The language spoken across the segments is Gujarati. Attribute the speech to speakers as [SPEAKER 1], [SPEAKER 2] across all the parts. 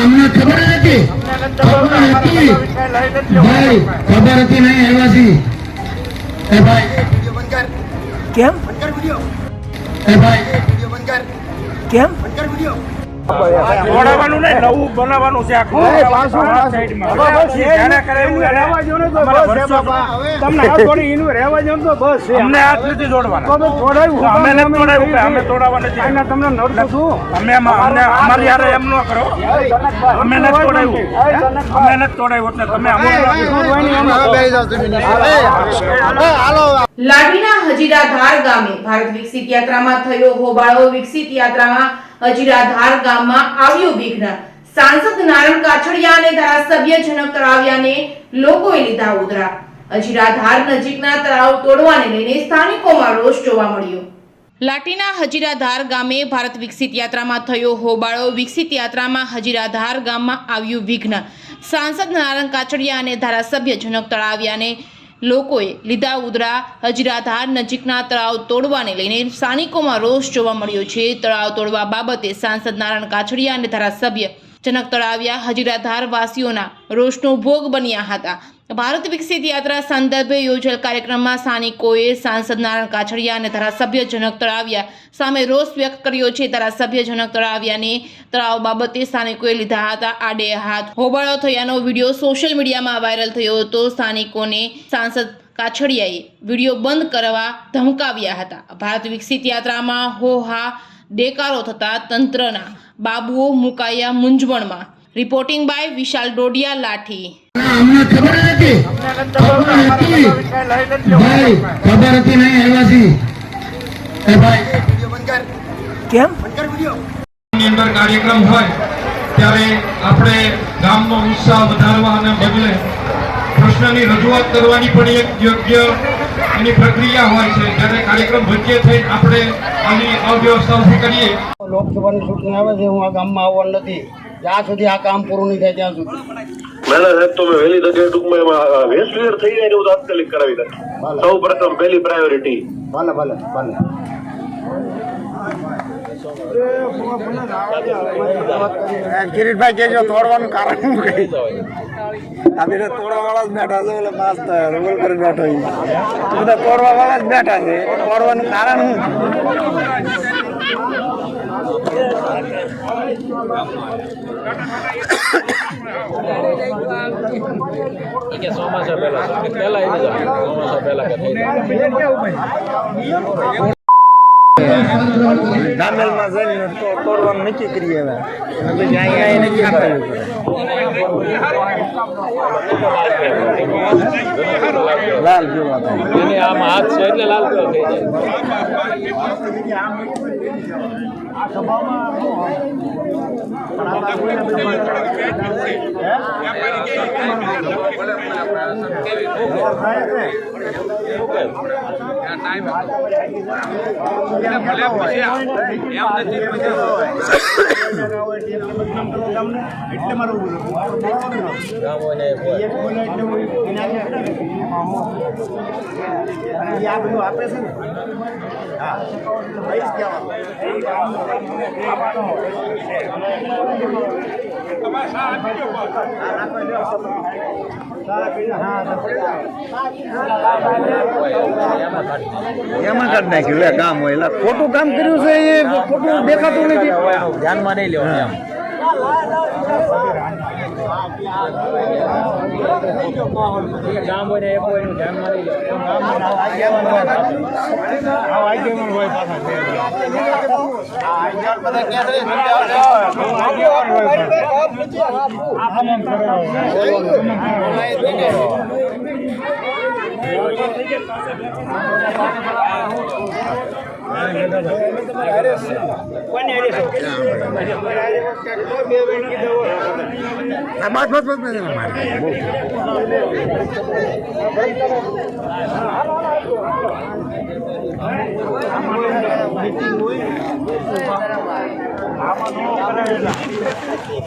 [SPEAKER 1] અમને ખબર નથી ભાઈ, ખબર હતી નહીં આવ્યા છીએ એ ભાઈ
[SPEAKER 2] કેમ
[SPEAKER 1] એ ભાઈ
[SPEAKER 2] કેમ
[SPEAKER 3] તોડાવવાનું નહીં, નવું બનાવવાનું છે આખું. જ્યારે કરે એવું રહેવા દો ને તો બસ છે બાપા. તમને હાથ જોડી એનું રહેવા દો ને તો બસ છે. અમને હાથ નથી જોડવાના. અમે નથી તોડાવ્યું, અમે તોડાવવાના છે. તમને નડતું છું. અમે અમારી હારે એમ ન કરો. અમે નથી તોડાવ્યું, અમે નથી તોડાવ્યું એટલે તમે
[SPEAKER 4] લાઠીના હજીરાધાર ગામે ભારત વિકસિત યાત્રામાં થયો હોબાળો. વિકસિત યાત્રામાં હજીરાધાર ગામમાં આવ્યું વિઘ્ન. સાંસદ નારણ કાછડિયા અને ધારાસભ્ય જનક તળાવિયાને લોકોએ લીધા ઉધરા. હજીરાધાર નજીકના તળાવ તોડવાને લઈને સ્થાનિકોમાં રોષ જોવા મળ્યો. લાઠીના હજીરાધાર ગામે ભારત વિકસિત યાત્રામાં થયો હોબાળો. વિકસિત યાત્રામાં હજીરાધાર ગામમાં આવ્યું વિઘ્ન. સાંસદ નારણ કાછડિયા અને ધારાસભ્ય જનક તળાવિયાને લોકોએ લીધા ઉધરા. હજીરાધાર નજીકના તળાવ તોડવાને લઈને સ્થાનિકોમાં રોષ જોવા મળ્યો છે. તળાવ તોડવા બાબતે સાંસદ નારણ કાછડિયા અને ધારાસભ્ય જનક તળાવિયા હજીરાધાર વાસીઓના રોષનો ભોગ બન્યા હતા. ભારત વિકસિત યાત્રા સંદર્ભે યોજેલ કાર્યક્રમમાં સ્થાનિકોએ સાંસદ નારણ કાછડિયા અને ધારાસભ્ય જનક તળાવિયા સામે રોષ વ્યક્ત કર્યો છે. ધારાસભ્ય જનક તળાવિયાને તળાવ બાબતે સ્થાનિકોએ લીધા હતા આડે હાથ. હોબાળો થયાનો વિડીયો સોશિયલ મીડિયામાં વાયરલ થયો હતો. સ્થાનિકોને સાંસદ કાછડિયાએ વિડીયો બંધ કરવા ધમકાવ્યા હતા. ભારત વિકસિત યાત્રામાં હોહા દેકારો થતા તંત્રના બાબુઓ મુકાયા મૂંઝવણમાં. રિપોર્ટિંગ બાય વિશાલ ડોડિયા, લાઠી.
[SPEAKER 1] અમને ખબર નથી ભાઈ, ખબર હતી નહીં આવ્યા છીએ એ ભાઈ
[SPEAKER 2] કેમ
[SPEAKER 5] ની અંદર કાર્યક્રમ હોય ત્યારે આપણે ગામનો ઉત્સાહ વધારવાના બદલે પ્રશ્નની રજૂઆત કરવાની પણ એક યોગ્ય એની પ્રક્રિયા હોય છે. જ્યારે કાર્યક્રમ વચ્ચે થઈને આપણે આની અવ્યવસ્થા ઊભી કરીએ.
[SPEAKER 6] લોકસભાની ચૂંટણી આવે છે, હું આ ગામમાં આવવાનું નથી જ્યાં સુધી આ કામ પૂરું નહીં થાય ત્યાં સુધી.
[SPEAKER 7] ના સાહેબ, તો વહેલી તકે ટૂંકમાં એમાં વેસ્ટ ક્લિયર થઈ જાય એવું તાત્કાલિક કરાવી દે. સૌ પ્રથમ પહેલી પ્રાયોરિટી.
[SPEAKER 6] ભલે ભલે ભલે કિરીટભાઈ કેજો તોડવાનું કારણ શું કહી આપણે તોડવા વાળા જ બેઠા છે. એટલે પાસ રોલ કરી બેઠો બધા તોડવા વાળા જ બેઠા છે. તોડવાનું કારણ શું? દામેલમાં જઈને તોડવાનું નક્કી કરીએ. હવે નક્કી આપેલું લાલ જોવા આમ હાથ છે એટલે લાલ થઈ આપે છે ને. એમાં કાઢ નાખ્યું કામ હોય એટલે ખોટું કામ કર્યું છે. એ ખોટું દેખાતું નથી, ધ્યાનમાં નહીં લેવું. કામ હોય ને એ કોઈનું ધ્યાનમાં નહીં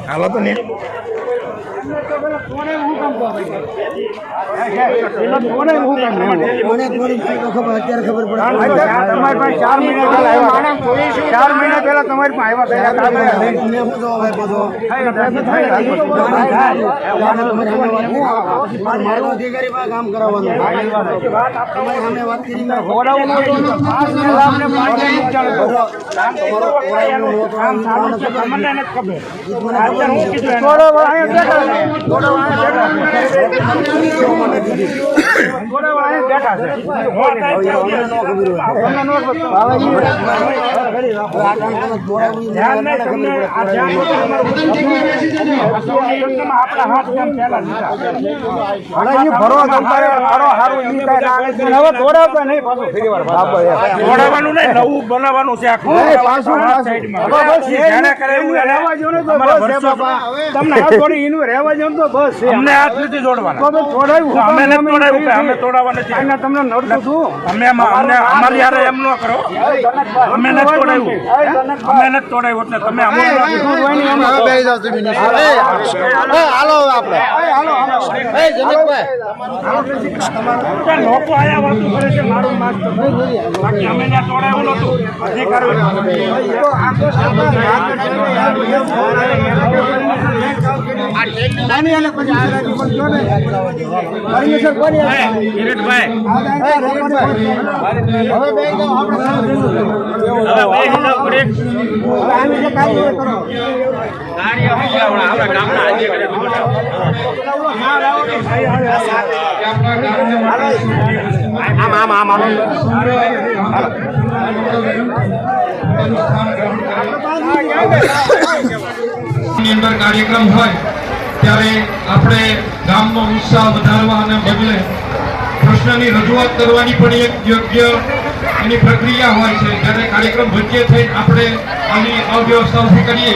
[SPEAKER 6] હાલો તો ને
[SPEAKER 3] તમારી પાસે 4 મહિના પહેલા આવ્યા 4 મહિના પહેલા તમારી પાસે આવ્યા
[SPEAKER 6] કામ કરાવવાનું
[SPEAKER 3] દોડાવવાનું નહીં, નવું બનાવવાનું છે આખું. તમને હાથ જોડી એનું રહેવા જો તો બસ અમને હાથ નથી જોડવાના. અમે નથી તોડાવ્યું, અમે તોડાવવા નથી. તમને નડતું છું અમે અમારી યારે એમ ન કરો. અમે નથી તોડાવ્યું, અમે નથી તોડાવ્યું એટલે તમે
[SPEAKER 6] હાલો આપણે
[SPEAKER 3] લોકો આયા વાતું કરે છે મારું માસ તો બાકી અમે ત્યાં તોડાવ્યું નતું.
[SPEAKER 5] ની અંદર કાર્યક્રમ હોય ત્યારે આપણે ગામનો ઉત્સાહ વધારવાના બદલે પ્રશ્નની રજૂઆત કરવાની પણ એક યોગ્ય એની પ્રક્રિયા હોય છે. જ્યારે કાર્યક્રમ વચ્ચે થઈ આપણે આની અવ્યવસ્થા ઊભી કરીએ